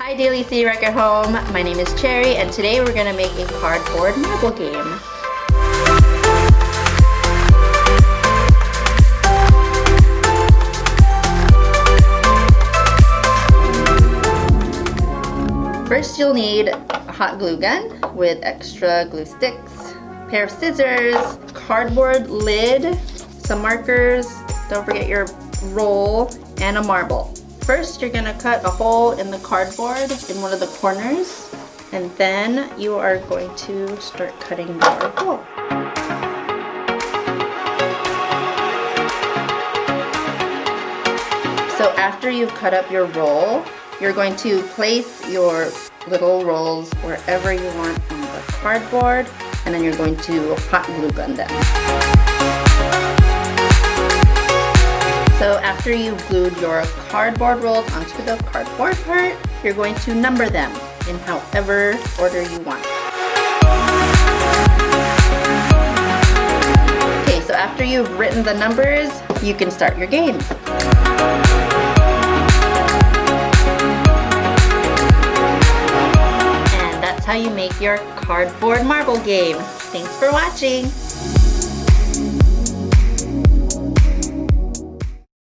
Hi Daily City Rec at home, my name is Cherry and today we're going to make a cardboard marble game. First you'll need a hot glue gun with extra glue sticks, a pair of scissors, cardboard lid, some markers, don't forget your roll, and a marble. First, you're going to cut a hole in the cardboard in one of the corners, and then you are going to start cutting your hole. So after you've cut up your roll, you're going to place your little rolls wherever you want on the cardboard, and then you're going to hot glue gun them. So after you've glued your cardboard rolls onto the cardboard part, you're going to number them in however order you want. Okay, so after you've written the numbers, you can start your game. And that's how you make your cardboard marble game. Thanks for watching.